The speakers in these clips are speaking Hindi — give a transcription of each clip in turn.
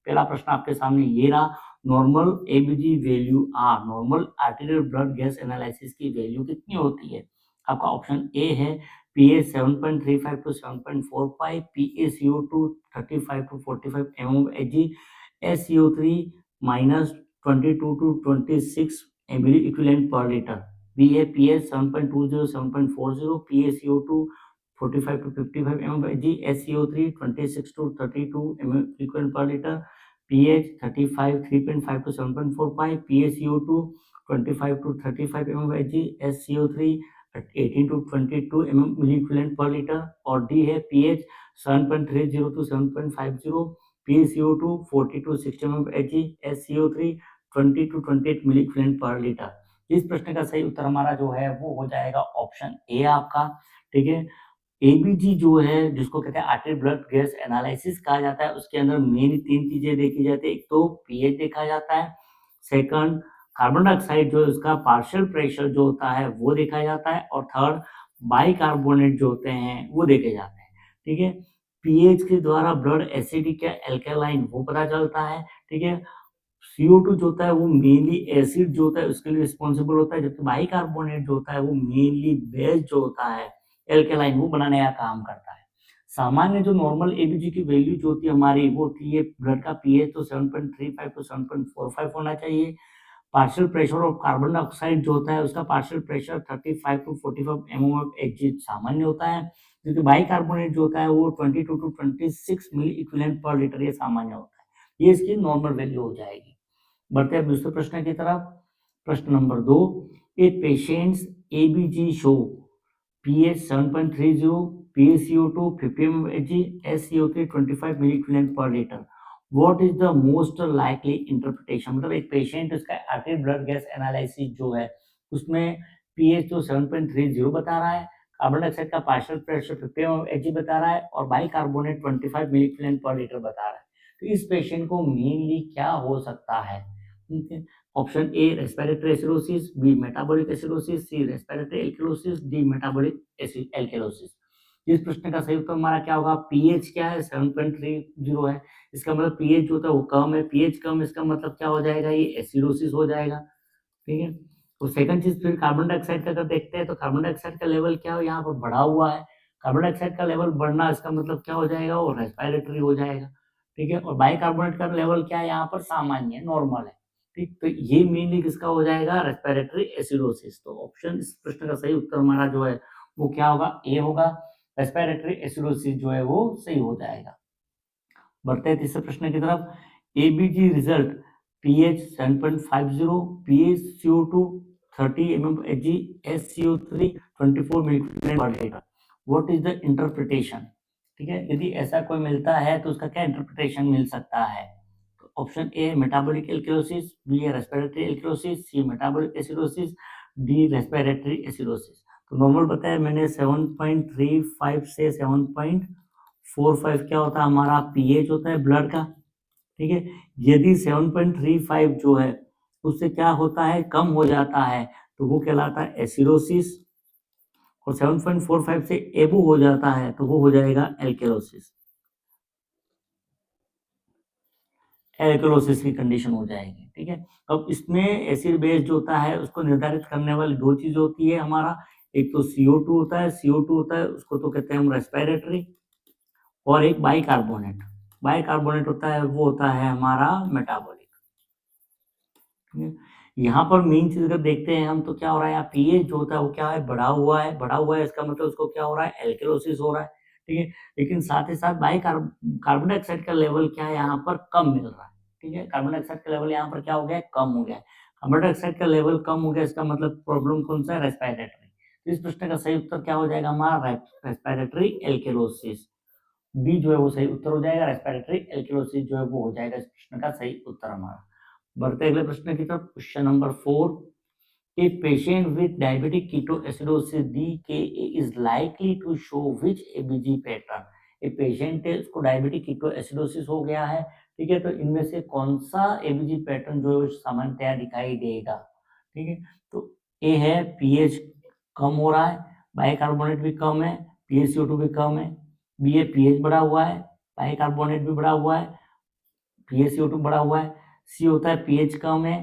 पहला प्रश्न आपके सामने ये रहा, normal ABG value are, normal arterial blood gas analysis की वैल्यू कितनी होती है? आपका ऑप्शन ए है pH 7.35 to 7.45, PaCO2 35 to 45 mmHg, SCO3 minus 22 to 26 ml equivalent per liter. B है pH 7.20 7.40, PaCO2 45 to 55 mmHg, SCO3 26 to 32 ml equivalent per liter, pH 35 3.5 to 7.45, PaCO2 25 to 35 mmHg, SCO3 18 to 22 ml equivalent per liter. और D है pH 7.30 to 7.50, PaCO2 40 to 60 mmHg, SCO3 20 to 28 milli equivalent per liter. इस प्रश्न का सही उत्तर हमारा जो है वो हो जाएगा ऑप्शन ए आपका। ठीक है, एबीजी जो है जिसको कहते हैं आर्टेरियल ब्लड गैस एनालिसिस कहा जाता है, उसके अंदर मेन 3 चीजें देखी जाती है। एक तो पीएच देखा जाता है, सेकंड कार्बन डाइऑक्साइड जो उसका पार्शियल प्रेशर जो होता है वो देखा जाता है, और थर्ड बाइकार्बोनेट जो होते हैं वो देखे जाते हैं। ठीक है, पीएच के द्वारा ब्लड एसिडिक या एल्कलाइन वो पता चलता है। ठीक है, CO2 जो होता है वो मेनली एसिड जो होता है उसके लिए रिस्पॉन्सिबल होता है, जबकि बाइकार्बोनेट जो होता है वो मेनली बेस जो होता है एल्कलाइन वो बनाने का काम करता है। सामान्य जो नॉर्मल एबीजी की वैल्यू जो होती है हमारी वो होती है ब्लड का पीएच तो 7.35 to 7.45 होना चाहिए। Partial pressure of carbon dioxide जो होता है उसका पार्शियल प्रेशर 35 to 45 mmHg सामान्य होता है, क्योंकि बाइकार्बोनेट जो होता है वो 22 to 26 milli equivalent per litre ये सामान्य होता है। ये इसकी नॉर्मल वैल्यू हो जाएगी। बढ़ते हैं दूसरे प्रश्न की तरफ। प्रश्न number 2, a patient's ABG show pH 7.30, PaCO2 50 mmHg, SCO3 25 milli equivalent per litre. What is the most likely interpretation? मतलब एक पेशेंट उसका आर्टेरियल ब्लड गैस एनालिसिस जो है उसमें पीएच तो 7.30 बता रहा है, कार्बन डाइऑक्साइड का पार्शियल प्रेशर 50 mmHg बता रहा है, और bicarbonate 25 milli equivalent per litre बता रहा है। तो इस पेशेंट को मेनली क्या हो सकता है? Option A respiratory acidosis, B metabolic acidosis, C respiratory alkalosis, D metabolic alkalosis. इस प्रश्न का सही उत्तर हमारा क्या होगा? पीएच क्या है? 7.30 है, इसका मतलब पीएच जो होता है वो कम है, पीएच कम इसका मतलब क्या हो जाएगा? ये एसिडोसिस हो जाएगा। ठीक है, तो सेकंड चीज फिर कार्बन डाइऑक्साइड का अगर देखते हैं तो कार्बन डाइऑक्साइड का लेवल क्या हो यहाँ पर बढ़ा हुआ है, कार्बन डाइऑक्साइड का लेवल बढ़ना इसका मतलब क्या हो जाएगा? वो रेस्पिरेटरी हो जाएगा। ठीक है, और बाइकार्बोनेट का लेवल क्या है यहाँ पर? सामान्य है, नॉर्मल है। ठीक, तो ये मेनली किसका हो जाएगा? Respiratory acidosis. तो ऑप्शन इस प्रश्न का सही उत्तर हमारा जो है वो क्या होगा? ए होगा, रेस्पिरेटरी एसिडोसिस जो है वो सही हो जाएगा। बढ़ते हैं तीसरे प्रश्न की तरफ। ABG result pH 7.50, PaCO2 30 mmHg, SCO3 24 milligram पर litre. What is the interpretation? ठीक है, यदि ऐसा कोई मिलता है तो उसका क्या इंटरप्रिटेशन मिल सकता है? तो option A metabolic alkalosis, B respiratory alkalosis, C metabolic acidosis, D respiratory acidosis. तो नॉर्मल बताया मैंने 7.35 से 7.45 क्या होता है हमारा? पीएच होता है ब्लड का। ठीक है, यदि 7.35 जो है उससे क्या होता है? कम हो जाता है तो वो कहलाता है एसिडोसिस, और 7.45 से एबो हो जाता है तो वो हो जाएगा एल्केलोसिस। एल्कलोसिस की कंडीशन हो जाएगी। ठीक है, अब इसमें एसिड बेस जो होता है उसको निर्धारित करने वाली दो चीज होती है हमारा, एक तो CO2 होता है, CO2 होता है उसको तो कहते हैं हम रेस्पिरेटरी, और एक बाइकार्बोनेट, बाइकार्बोनेट होता है वो होता है हमारा मेटाबॉलिक। यहाँ पर मेन चीज अगर देखते हैं हम तो क्या हो रहा है? यहाँ पीएच जो होता है वो क्या है? बढ़ा हुआ है, बढ़ा हुआ है इसका मतलब उसको क्या हो रहा है? एल्केलोसिस हो रहा है। ठीक है, लेकिन साथ ही साथ कार्बन डाइऑक्साइड का लेवल क्या है? यहाँ पर कम मिल रहा है। ठीक है, कार्बन डाइऑक्साइड का लेवल यहाँ पर क्या हो गया? कम हो गया है। कार्बन डाइऑक्साइड का लेवल कम हो गया इसका मतलब प्रॉब्लम कौन सा है? रेस्पिरेटरी। तो इस प्रश्न का सही उत्तर क्या हो जाएगा हमारा? Respiratory alkalosis. बी जो है वो सही उत्तर हो जाएगा, रेस्पिरेटरी एल्केलोसिस जो है वो हो जाएगा इस प्रश्न का सही उत्तर हमारा। बढ़ते अगले प्रश्न की तरफ। Question number 4, a patient with diabetic ketoacidosis DKA is likely to show which ABG pattern? A patient है उसको डायबिटिक कीटोएसिडोसिस हो गया है। ठीक है, तो इनमें से कौन सा एबीजी पैटर्न जो है सामान्यतया दिखाई देगा? ठीक है, तो ए है पीएच कम हो रहा है, बाइकार्बोनेट भी कम है, PaCO2 भी कम है। बी है पीएच बढ़ा हुआ है, बाइकार्बोनेट भी बढ़ा हुआ है, PaCO2 बढ़ा हुआ है, C होता है pH कम है,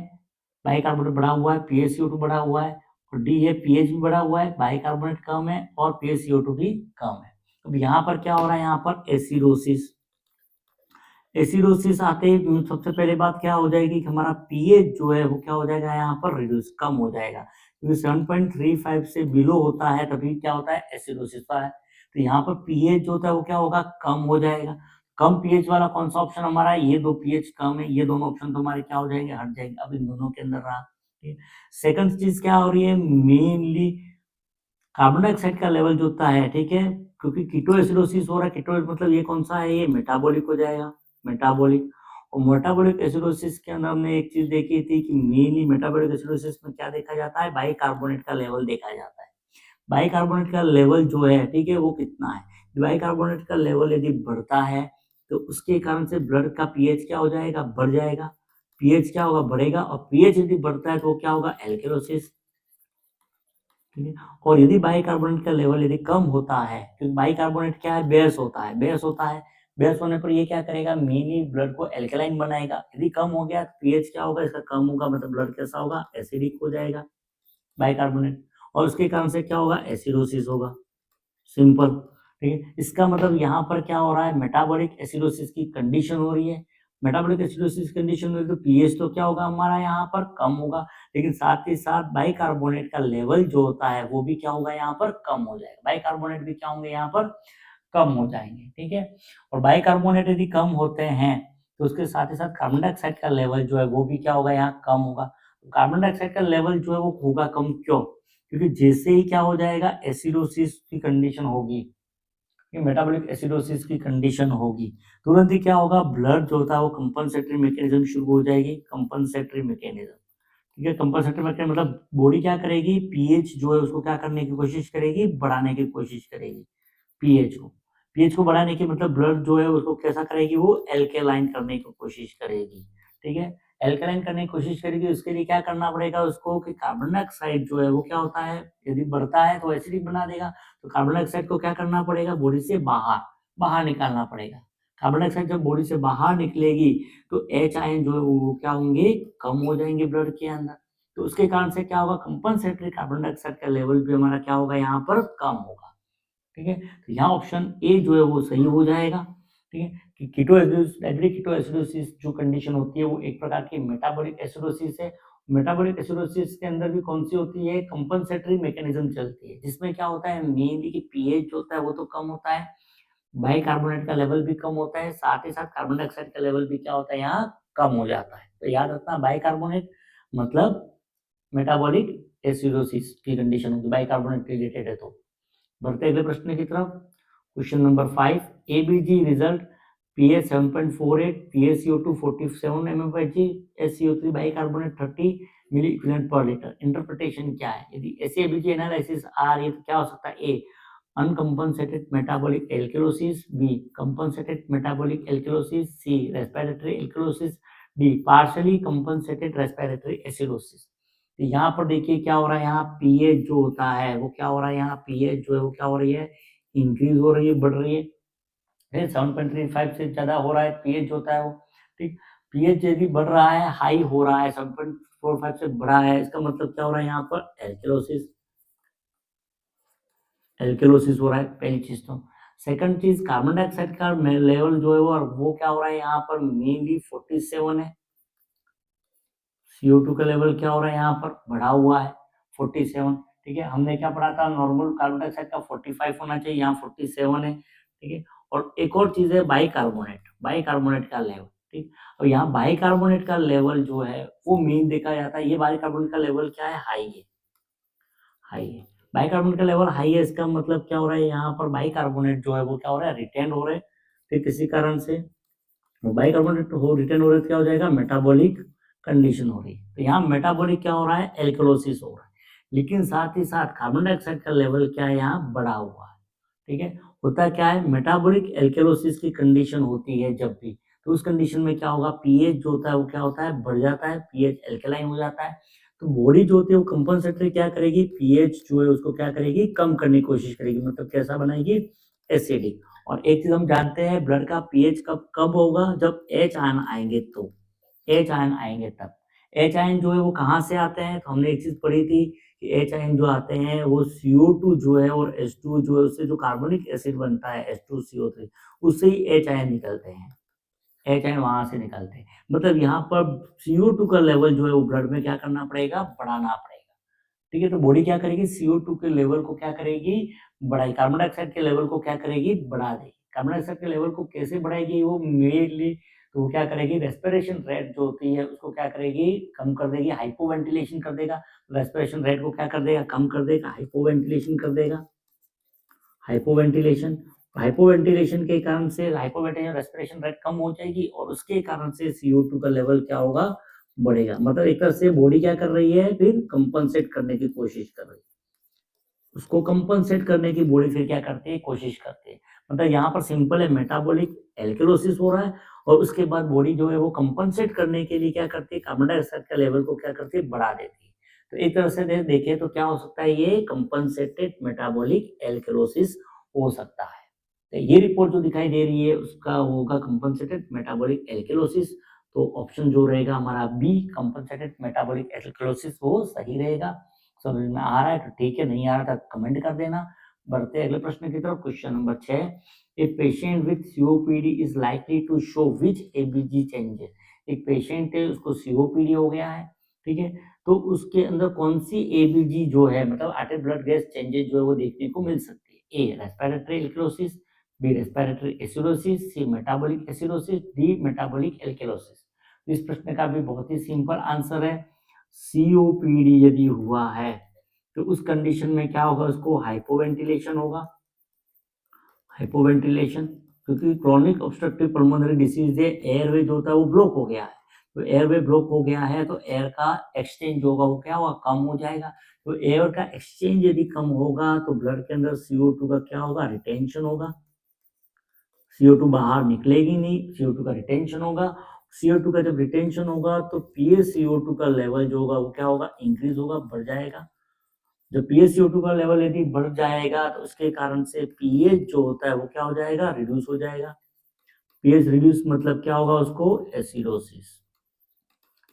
बाइकार्बोनेट बढ़ा हुआ है, PaCO2 बढ़ा हुआ है, और D है pH भी बढ़ा हुआ है, बाइकार्बोनेट कम है और PaCO2 भी कम है। अब यहाँ पर क्या हो रहा है, यहाँ पर एसिडोसिस। एसिडोसिस आते ही सबसे पहले बात क्या हो जाएगी कि हमारा पीएच जो है वो क्या हो जाएगा, यहाँ पर रिड्यूस कम हो जाएगा, क्योंकि 7.35 से बिलो होता है तभी क्या होता है, एसिडोसिस होता है। तो यहाँ पर पीएच जो होता है वो क्या होगा, कम हो जाएगा। कम पीएच वाला कौन सा ऑप्शन हमारा है, ये दो पीएच कम है, ये दोनों ऑप्शन तो हमारे क्या हो जाएंगे, हट जाएंगे। अब इन दोनों के अंदर रहा। सेकंड चीज क्या हो रही है, मेनली कार्बन डाइऑक्साइड का लेवल जो होता है, ठीक है, क्योंकि कीटोएसिडोसिस हो रहा है। कीटो मतलब ये कौन सा है, ये मेटाबॉलिक हो जाएगा, मेटाबॉलिक। और मेटाबॉलिक एसिडोसिस के अंदर हमने एक चीज देखी थी कि मेनली मेटाबॉलिक एसिडोसिस में क्या देखा जाता है, बाइकार्बोनेट का लेवल देखा जाता है। बाइकार्बोनेट का लेवल जो है, ठीक है, वो कितना है, बाइकार्बोनेट का लेवल यदि बढ़ता है तो उसके कारण से ब्लड का पीएच क्या हो जाएगा, बढ़ जाएगा। पीएच क्या होगा, बढ़ेगा, और पीएच यदि बढ़ता है तो क्या होगा, एल्केलोसिस। ठीक है, और यदि बाइकार्बोनेट का लेवल यदि कम होता है, क्योंकि बाइकार्बोनेट क्या है, बेस होता है, बेस होता है, बेस होने पर ये क्या करेगा, मेनली ब्लड को एल्कलाइन बनाएगा। यदि कम हो गया तो पीएच क्या होगा, इसका कम होगा, मतलब ब्लड कैसा होगा, एसिडिक हो जाएगा बाइकार्बोनेट, और उसके कारण से क्या होगा, एसिडोसिस होगा। सिंपल। ठीक है, इसका मतलब यहाँ पर क्या हो रहा है, मेटाबॉलिक एसिडोसिस की कंडीशन हो रही है। मेटाबॉलिक एसिडोसिस कंडीशन में तो पीएच तो क्या होगा हमारा यहाँ पर, कम होगा, लेकिन साथ ही साथ बाइकार्बोनेट का लेवल जो होता है वो भी क्या होगा, यहाँ पर कम हो जाएगा। बाइकार्बोनेट भी क्या होंगे, यहाँ पर कम हो जाएंगे। ठीक है, और बाइकार्बोनेट यदि कम होते हैं तो उसके साथ ही साथ कार्बन डाइऑक्साइड का लेवल जो है वो भी क्या होगा, यहाँ कम होगा। तो कार्बन डाइऑक्साइड का लेवल जो है वो होगा कम, क्यों, क्योंकि जैसे ही क्या हो जाएगा, एसिडोसिस की कंडीशन होगी, मेटाबॉलिक एसिडोसिस की कंडीशन होगी, तुरंत ही क्या होगा, ब्लड जो होता है वो कंपनसेटरी मैकेनिज्म शुरू हो जाएगी, कंपनसेटरी मैकेनिज्म। ठीक है, कंपनसेटरी मैकेनिज्म मतलब बॉडी क्या करेगी, पीएच जो है उसको क्या करने की कोशिश करेगी, बढ़ाने की कोशिश करेगी। पीएच को, पीएच को बढ़ाने की मतलब ब्लड जो है उसको कैसा करेगी, वो एल्केलाइन करने की कोशिश करेगी। ठीक है, एल्केलाइन करने की कोशिश करेगी, उसके लिए क्या करना पड़ेगा उसको, कि कार्बन डाइऑक्साइड जो है वो क्या होता है, यदि बढ़ता है तो एसिडिक बना देगा, तो कार्बन डाइऑक्साइड को क्या करना पड़ेगा, बॉडी से बाहर बाहर निकालना पड़ेगा। कार्बन डाइऑक्साइड जब बॉडी से बाहर निकलेगी तो एच आयन जो है वो क्या होंगे, कम हो जाएंगे ब्लड के अंदर। तो उसके कारण से क्या होगा, कंपनसेटरी कार्बन डाइऑक्साइड का लेवल भी हमारा क्या होगा, यहाँ पर कम होगा। ठीक है, तो यहाँ ऑप्शन ए जो है वो सही हो जाएगा। ठीक है, कि कीटोएसिडोसिस जो कंडीशन होती है वो एक प्रकार की मेटाबॉलिक एसिडोसिस है। मेटाबॉलिक एसिडोसिस के अंदर भी कौन सी होती है, कंपनसेटरी मैकेनिज्म चलती है, जिसमें क्या होता है, मेनली कि पीएच जो होता है वो तो कम होता है, बाइकार्बोनेट का लेवल भी कम होता है, साथ ही साथ कार्बन डाइऑक्साइड का लेवल भी क्या होता है, यहाँ कम हो जाता है। तो याद रखना, बाइकार्बोनेट मतलब मेटाबॉलिक एसिडोसिस की कंडीशन होगी, बाइकार्बोनेट रिलेटेड है तो। बढ़ते अगले प्रश्न की तरफ। Question number 5, ABG result pH 7.48, PaCO2 47 mmHg, SCO3 bicarbonate 30 मिली इक्विवेलेंट पर लीटर। इंटरप्रिटेशन क्या है, यदि ऐसे एबीजी एनालिसिस आ रही है तो क्या हो सकता है, A uncompensated metabolic alkalosis, B compensated metabolic alkalosis, C respiratory alkalosis, D partially compensated respiratory acidosis. तो यहाँ पर देखिए क्या हो रहा है, यहाँ पीएच जो होता है वो क्या हो रहा है, यहाँ पीएच जो है वो क्या हो रही है, इंक्रीज हो रही है, बढ़ रही है। 7.35 से ज्यादा हो रहा है पीएच जो होता है वो। ठीक, पीएच यदि बढ़ रहा है, हाई हो रहा है, 7.45 से बढ़ा है, इसका मतलब क्या हो रहा है, यहाँ पर एल्केलोसिस, एल्केलोसिस हो रहा है, पहली चीज तो। सेकंड चीज, कार्बन डाइऑक्साइड का लेवल जो है वो क्या हो रहा है, यहाँ पर मेनली 47 है। CO2 का लेवल क्या हो रहा है, यहाँ पर बढ़ा हुआ है 47। ठीक है, हमने क्या पढ़ा था, नॉर्मल कार्बन डाइऑक्साइड का 45 होना चाहिए, यहाँ 47 है। ठीक है, और एक और चीज है बाइकार्बोनेट, बाइकार्बोनेट का लेवल। ठीक, और यहाँ बाइकार्बोनेट का लेवल जो है वो मेन देखा जाता है, ये बाइकार्बोनेट का लेवल क्या है, हाई है, हाई है। बाइकार्बोनेट का लेवल हाई है, इसका मतलब क्या हो रहा है, यहाँ पर बाइकार्बोनेट जो है वो क्या हो रहा है, रिटेन हो रहे हैं। फिर किसी कारण से बाइकार्बोनेट हो रिटर्न हो रहा है तो क्या हो जाएगा, मेटाबॉलिक कंडीशन हो रही है। तो यहाँ मेटाबॉलिक क्या हो रहा है, एल्कलोसिस हो रहा है, लेकिन साथ ही साथ कार्बन डाइऑक्साइड का लेवल क्या है, यहाँ बढ़ा हुआ है। ठीक है, होता क्या है, मेटाबॉलिक एल्कलोसिस की कंडीशन होती है जब भी, तो उस कंडीशन में क्या होगा, पीएच जो होता है वो क्या होता है, बढ़ जाता है, पीएच एल्कलाइन हो जाता है। तो बॉडी जो होती है वो कंपनसेटरी क्या करेगी, पीएच जो है उसको क्या करेगी, कम करने की कोशिश करेगी, मतलब कैसा बनाएगी, एसिडिक। और एक चीज हम जानते हैं, ब्लड का पीएच कब कब होगा, जब एच आयन आएंगे, तो एच आयन आएंगे तब। एच आयन जो है वो कहाँ से आते हैं, तो हमने एक चीज पढ़ी थी कि एच आयन जो आते हैं वो CO2 जो है और H2 जो है उससे जो कार्बोनिक एसिड बनता है H2CO3, उससे ही एच आयन निकलते हैं, एच आयन वहां से निकलते हैं। मतलब यहाँ पर CO2 का लेवल जो है वो ब्लड में क्या करना पड़ेगा, बढ़ाना पड़ेगा। ठीक है, तो बॉडी क्या करेगी, CO2 के लेवल को क्या करेगी, बढ़ाई, कार्बन डाइऑक्साइड के लेवल को क्या करेगी, बढ़ा देगी। कार्बन डाइऑक्साइड के लेवल को कैसे बढ़ाएगी, वो मेनली तो वो क्या करेगी, रेस्पिरेशन रेट जो होती है उसको क्या करेगी, कम कर देगी, हाइपोवेंटिलेशन कर देगा। रेस्पिरेशन रेट को क्या कर देगा, कम कर देगा, हाइपोवेंटिलेशन कर देगा। हाइपोवेंटिलेशन, हाइपोवेंटिलेशन के कारण से हाइपोवेंटिलेशन रेस्पिरेशन रेट कम हो जाएगी और उसके कारण से CO2 का लेवल क्या होगा, बढ़ेगा। मतलब एक तरह से बॉडी क्या कर रही है, फिर कंपनसेट करने की कोशिश कर रही है, उसको कंपनसेट करने की बॉडी फिर क्या करती है, कोशिश करती है। मतलब यहाँ पर सिंपल है, मेटाबॉलिक एल्कलोसिस हो रहा है और उसके बाद बॉडी जो है वो कंपनसेट करने के लिए क्या करती है, कार्बन डाइऑक्साइड का लेवल को क्या करती है, बढ़ा देती है। तो एक तरह से देखें तो क्या हो सकता है, ये कंपनसेटेड मेटाबॉलिक एल्कलोसिस हो सकता है। तो ये रिपोर्ट जो दिखाई दे रही है उसका होगा कंपनसेटेड मेटाबॉलिक एल्कलोसिस। तो ऑप्शन जो रहेगा हमारा बी, कंपनसेटेड मेटाबॉलिक एल्कलोसिस, वो सही रहेगा। समझ में आ रहा है तो ठीक है, नहीं आ रहा था कमेंट कर देना। बढ़ते हैं अगले प्रश्न की तरफ। Question number 6, a patient with COPD is likely to show which ABG changes. एक पेशेंट है, उसको COPD हो गया है, ठीक है, तो उसके अंदर कौन सी ABG जो है, मतलब आर्टेरियल ब्लड गैस चेंजेस जो है वो देखने को मिल सकती है। A respiratory alkalosis, B respiratory acidosis, C metabolic acidosis, D metabolic alkalosis. इस प्रश्न का भी बहुत ही सिंपल आंसर है, COPD यदि हुआ है तो उस कंडीशन में क्या होगा, उसको हाइपोवेंटिलेशन होगा। हाइपोवेंटिलेशन, क्योंकि क्रॉनिक ऑब्स्ट्रक्टिव पल्मोनरी डिसीज है, एयरवे जो होता है वो ब्लॉक हो गया है, तो एयरवे ब्लॉक हो गया है तो एयर का एक्सचेंज होगा वो क्या होगा, कम हो जाएगा। तो एयर का एक्सचेंज यदि कम होगा तो ब्लड के अंदर CO2 का क्या होगा, रिटेंशन होगा। CO2 बाहर निकलेगी नहीं, CO2 का रिटेंशन होगा। CO2 का जब रिटेंशन होगा तो PaCO2 का लेवल जो होगा वो क्या होगा, इंक्रीज होगा, बढ़ जाएगा। जब PaCO2 का लेवल यदि बढ़ जाएगा तो उसके कारण से पीएच जो होता है वो क्या हो जाएगा, रिड्यूस हो जाएगा। पीएच रिड्यूस मतलब क्या होगा, उसको एसिडोसिस,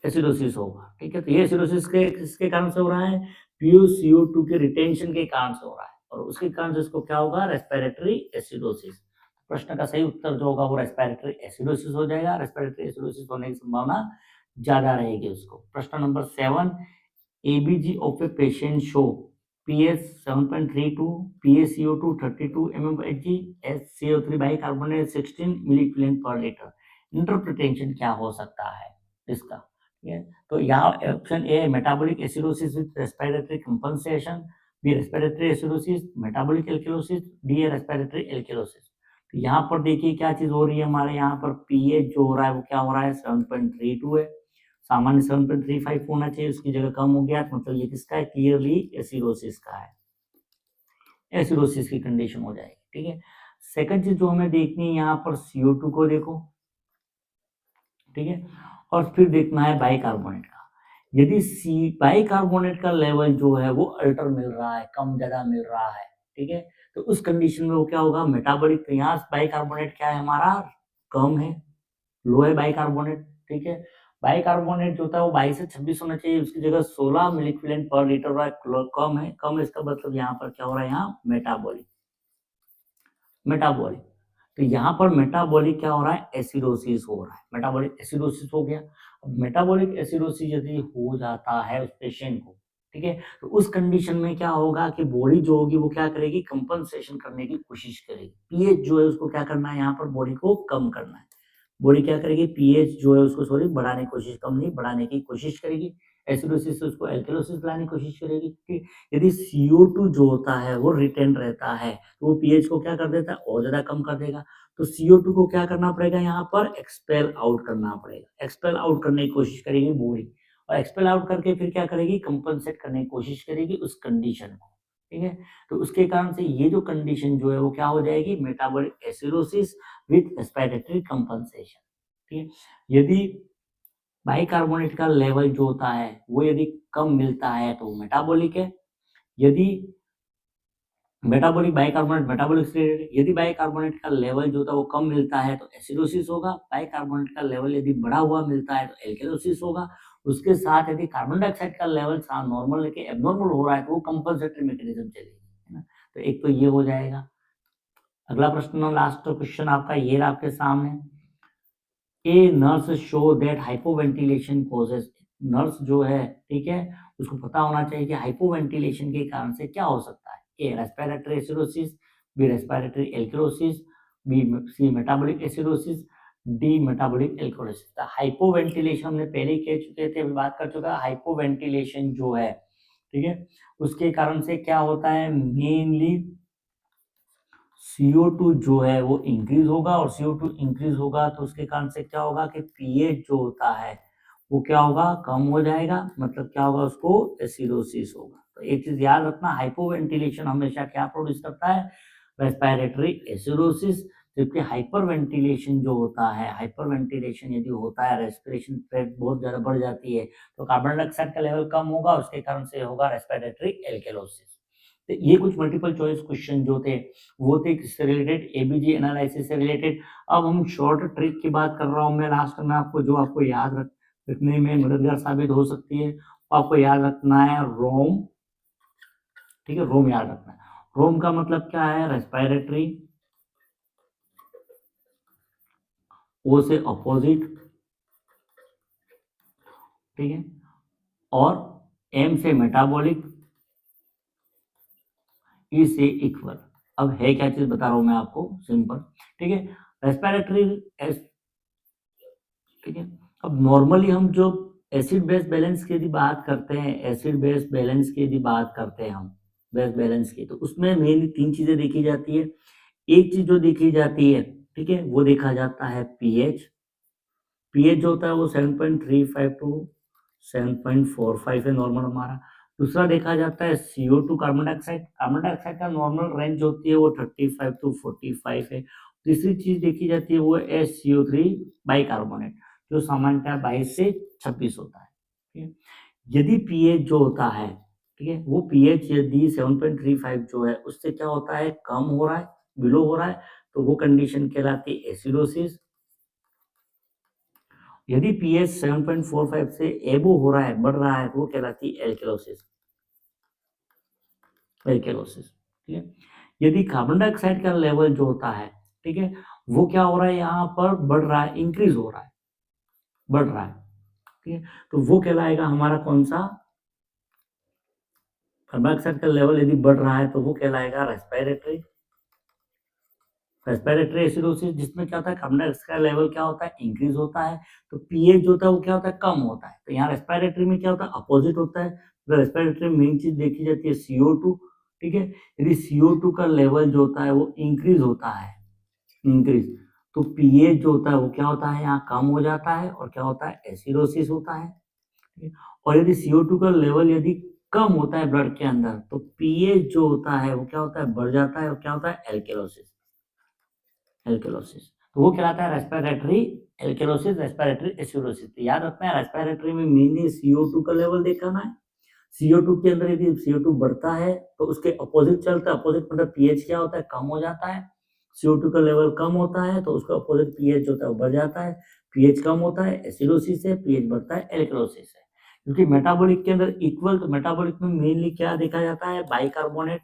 एसिडोसिस होगा। ठीक है, तो ये एसिडोसिस के किसके कारण से हो रहा है, PaCO2 के रिटेंशन के कारण से हो रहा है और उसके कारण से इसको क्या होगा, रेस्पिरेटरी एसिडोसिस। प्रश्न का सही उत्तर जो होगा वो रेस्पिरेटरी एसिडोसिस हो जाएगा। रेस्पिरेटरी एसिडोसिस होने की संभावना ज्यादा रहेगी उसको। प्रश्न number 7, ABG of a patient show pH 7.32, PaCO2 32 mmHg, HCO3 bicarbonate 16 milligram पर लीटर। इंटरप्रिटेशन क्या हो सकता है इसका, ठीक है, तो यहाँ option A metabolic acidosis with respiratory compensation, B respiratory acidosis, metabolic alkalosis, D respiratory alkalosis. तो यहाँ पर देखिए क्या चीज हो रही है, हमारे यहाँ पर पीएच जो हो रहा है वो क्या हो रहा है, 7.32 है। सामान्य 7.35 होना चाहिए, उसकी जगह कम हो गया, मतलब ये किसका है, क्लियरली एसिडोसिस का है, एसिडोसिस की कंडीशन हो जाएगी। ठीक है, सेकंड चीज जो हमें देखनी है यहाँ पर CO2 को देखो, ठीक है, और फिर देखना है बाइकार्बोनेट का। यदि बाइकार्बोनेट का लेवल जो है वो अल्टर मिल रहा है, कम ज्यादा मिल रहा है, ठीक है, तो उस कंडीशन में वो क्या होगा, मेटाबॉलिक। तो यहाँ बाइकार्बोनेट क्या है हमारा, कम है, लो है बाइकार्बोनेट। ठीक है, बाइकार्बोनेट जो होता है वो 22 से 26 होना चाहिए, उसकी जगह 16 मिलीग्राम पर लीटर हो रहा है, कम है। कम है इसका मतलब यहाँ पर क्या हो रहा है, यहाँ मेटाबॉलिक, मेटाबॉलिक। तो यहाँ पर मेटाबॉलिक क्या हो रहा है, एसिडोसिस हो रहा है, मेटाबॉलिक एसिडोसिस हो गया। अब मेटाबॉलिक एसिडोसिस यदि हो जाता है उस पेशेंट को, ठीक है, तो उस कंडीशन में क्या होगा कि बॉडी जो होगी वो क्या करेगी, कंपनसेशन करने की कोशिश करेगी। पीएच जो है उसको क्या करना है, यहाँ पर बॉडी को कम करना है। बॉडी क्या करेगी, पीएच जो है उसको सॉरी बढ़ाने की कोशिश, कम नहीं बढ़ाने की कोशिश करेगी। एसिडोसिस से उसको एल्कलोसिस लाने की कोशिश करेगी। ठीक, यदि CO2 जो होता है वो रिटेन रहता है तो वो पीएच को क्या कर देता है, और ज्यादा कम कर देगा। तो CO2 को क्या करना पड़ेगा, यहाँ पर एक्सपेल आउट करना पड़ेगा। एक्सपेल आउट करने की कोशिश करेगी बॉडी, और एक्सपेल आउट करके फिर क्या करेगी, कंपनसेट करने की कोशिश करेगी उस कंडीशन को। ठीक है, तो उसके कारण से ये जो कंडीशन जो है वो क्या हो जाएगी, metabolic acidosis with respiratory compensation. ठीक है, यदि बाइकार्बोनेट का लेवल जो होता है वो यदि कम मिलता है तो मेटाबॉलिक है। यदि मेटाबॉलिक बाइकार्बोनेट मेटाबॉलिक से रिलेटेड, यदि बाइकार्बोनेट का लेवल जो था वो कम मिलता है तो एसिडोसिस होगा, बाइकार्बोनेट का लेवल यदि बढ़ा हुआ मिलता है तो एल्केलोसिस होगा। उसके साथ यदि कार्बन डाइऑक्साइड का लेवल नॉर्मल लेके एबनॉर्मल हो रहा है तो वो कंपनसेटरी मैकेनिज्म चलेगी, है ना। तो एक तो ये हो जाएगा। अगला प्रश्न, लास्ट क्वेश्चन आपका ये रहा आपके सामने। A nurse show that hypoventilation causes, nurse जो है, ठीक है, उसको पता होना चाहिए कि हाइपोवेंटिलेशन के कारण से क्या हो सकता है। A respiratory acidosis, B respiratory alkalosis, B C metabolic acidosis, D metabolic alkalosis. तो हाइपोवेंटिलेशन हमने पहले ही कह चुके थे, अभी बात कर चुका है। हाइपोवेंटिलेशन जो है, ठीक है, उसके कारण से क्या होता है, मेनली CO2 जो है वो इंक्रीज होगा, और CO2 इंक्रीज होगा तो उसके कारण से क्या होगा कि pH जो होता है वो क्या होगा, कम हो जाएगा। मतलब क्या होगा, उसको एसिडोसिस होगा। तो एक चीज याद रखना, हाइपोवेंटिलेशन हमेशा क्या प्रोड्यूस करता है, रेस्पिरेटरी एसिडोसिस। जबकि हाइपरवेंटिलेशन जो होता है, हाइपरवेंटिलेशन यदि होता है, रेस्पिरेशन रेट बहुत ज्यादा बढ़ जाती है तो कार्बन डाइऑक्साइड का लेवल कम होगा, उसके कारण से होगा रेस्पिरेटरी एल्केलोसिस। तो ये कुछ मल्टीपल चॉइस क्वेश्चन जो थे वो थे किससे रिलेटेड, एबीजी एनालिसिस से रिलेटेड। अब हम शॉर्ट ट्रिक की बात कर रहा हूँ मैं लास्ट में आपको, जो आपको याद रखने में मददगार साबित हो सकती है। आपको याद रखना है रोम, ठीक है, रोम याद रखना है। रोम का मतलब क्या है, रेस्पिरेटरी, ओ से अपोजिट, ठीक है, और एम से मेटाबॉलिक, ई से इक्वल। अब है क्या चीज बता रहा हूं मैं आपको, सिंपल, ठीक है। रेस्पिरेटरी, ठीक है। अब नॉर्मली हम जो एसिड बेस बैलेंस की यदि बात करते हैं, एसिड बेस बैलेंस की यदि बात करते हैं हम, बेस बैलेंस की, तो उसमें मेनली तीन चीजें देखी जाती है। एक चीज जो देखी जाती है, ठीक है, वो देखा जाता है पीएच। पीएच जो होता है वो 7.35 टू 7.45 है नॉर्मल हमारा। दूसरा देखा जाता है CO2 carbon dioxide, carbon dioxide का नॉर्मल रेंज होती है वो 35 टू 45 है। तीसरी चीज देखी जाती है वो है CO3 बाइकार्बोनेट, जो सामान्यतः 22 से 26 होता है, ठीक है। यदि पीएच जो होता है, ठीक है, वो पीएच यदि 7.35 जो है उससे क्या होता है, कम हो रहा है, बिलो हो रहा है, तो वो कंडीशन कहलाती है एसिडोसिस। यदि पीएच 7.45 से एबो हो रहा है, बढ़ रहा है, तो वो कहलाती है एल्केलोसिस, एल्केलोसिस, ठीक है। यदि कार्बन डाइऑक्साइड का लेवल जो होता है, ठीक है, वो क्या हो रहा है, यहाँ पर बढ़ रहा है, इंक्रीज हो रहा है, बढ़ रहा है, ठीक है, तो वो कहलाएगा हमारा कौन सा, कार्बन डाइऑक्साइड का लेवल यदि बढ़ रहा है तो वो कहलाएगा रेस्पिरेटरी, रेस्पिरेटरी एसिडोसिस, जिसमें क्या होता है, कार्बन डाइऑक्साइड का लेवल क्या होता है, इंक्रीज होता है, तो पीएच जो होता है वो क्या होता है, कम होता है। तो यहाँ रेस्पिरेटरी में क्या होता है, अपोजिट होता है। तो रेस्पिरेटरी में मेन चीज देखी जाती है CO2, ठीक है। यदि CO2 का लेवल जो होता है वो इंक्रीज होता है, इंक्रीज, तो पीएच जो होता है वो क्या होता है, यहाँ कम हो जाता है, और क्या होता है, एसिडोसिस होता है, ठीक है? और यदि CO2 का लेवल यदि कम होता है ब्लड के अंदर, तो पीएच जो होता है वो क्या होता है, बढ़ जाता है, और क्या होता है, एल्केलोसिस, एल्केलोसिस। तो वो कहलाता है रेस्पिरेटरी एल्केलोसिस, रेस्पिरेटरी एसिडोसिस। तो याद रखना है, रेस्पिरेटरी में मेनली CO2 का लेवल देखना है। CO2 के अंदर यदि CO2 बढ़ता है तो उसके अपोजिट चलता है, अपोजिट मतलब पीएच क्या होता है, कम हो जाता है। CO2 का लेवल कम होता है तो उसका अपोजिट पीएच जो होता है वो बढ़ जाता है। पीएच कम होता है एसिडोसिस है, पीएच बढ़ता है एल्कलोसिस है। क्योंकि मेटाबॉलिक के अंदर इक्वल, तो मेटाबॉलिक में मेनली क्या देखा जाता है, बाइकार्बोनेट,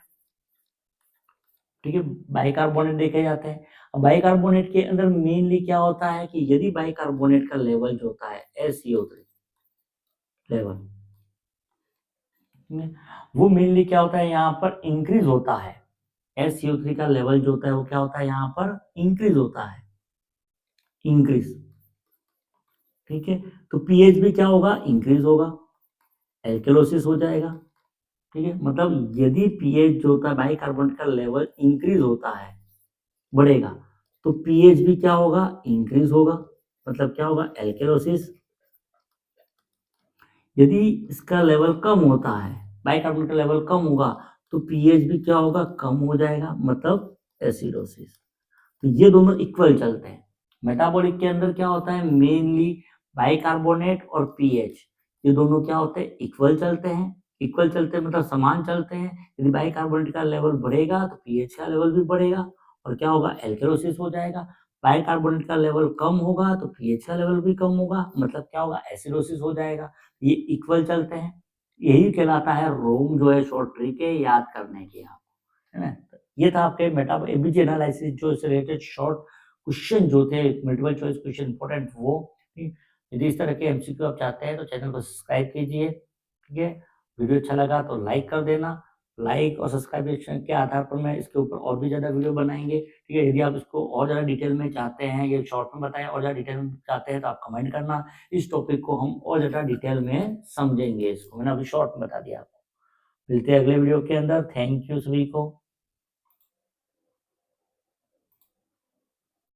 ठीक है, बाइकार्बोनेट देखे जाते हैं। अब बाइकार्बोनेट के अंदर मेनली क्या होता है कि यदि बाइकार्बोनेट का लेवल जो होता है SCO3 लेवल, वो मेनली क्या होता है, यहाँ पर इंक्रीज होता है। SCO3 का लेवल जो होता है वो क्या होता है, यहाँ पर इंक्रीज होता है, इंक्रीज, ठीक है। तो पीएच भी क्या होगा, इंक्रीज होगा, एल्केलोसिस हो जाएगा, ठीक है। मतलब यदि पीएच जो होता है बाइकार्बोनेट का लेवल इंक्रीज होता है, बढ़ेगा, तो पीएच भी क्या होगा, इंक्रीज होगा, मतलब क्या होगा, एल्केलोसिस। यदि इसका लेवल कम होता है, बाइकार्बोनेट का लेवल कम होगा, तो पीएच भी क्या होगा, कम हो जाएगा, मतलब एसिडोसिस। तो ये दोनों इक्वल चलते हैं। मेटाबॉलिक के अंदर क्या होता है, मेनली बाइकार्बोनेट और पीएच, ये दोनों क्या होते हैं, इक्वल चलते हैं। इक्वल चलते हैं मतलब समान चलते हैं। यदि बाइकार्बोनेट का लेवल बढ़ेगा तो पीएच का लेवल भी बढ़ेगा और क्या होगा, एल्केरोसिस हो जाएगा। बाइकार्बोनेट का लेवल कम होगा तो पीएच का लेवल भी कम होगा, मतलब क्या होगा, एसिडोसिस हो जाएगा। ये इक्वल चलते हैं। यही कहलाता है रोम जो है शॉर्ट ट्रिक है याद करने की आपको, है ना? तो ये था आपके एबीजी एनालिसिस जो इससे रिलेटेड शॉर्ट क्वेश्चन जो थे, मल्टीपल चॉइस क्वेश्चन इंपॉर्टेंट वो। ठीक? यदि इस तरह के एमसीक्यू आप चाहते हैं तो चैनल को सब्सक्राइब कीजिए। ठीक है? वीडियो अच्छा लगा तो लाइक कर देना। लाइक और सब्सक्रिप्शन के आधार पर मैं इसके ऊपर और भी ज़्यादा वीडियो बनाएँगे। ठीक है? यदि आप इसको और ज़्यादा डिटेल में चाहते हैं, ये शॉर्ट में बताएँ और ज़्यादा डिटेल में चाहते हैं तो आप कमेंट करना। इस टॉपिक को हम और ज़्यादा डिटेल में समझेंगे इसको। मैंने अभी शॉर्ट में बता दिया आपको। मिलते हैं अगले वीडियो के अंदर। थैंक यू सभी को।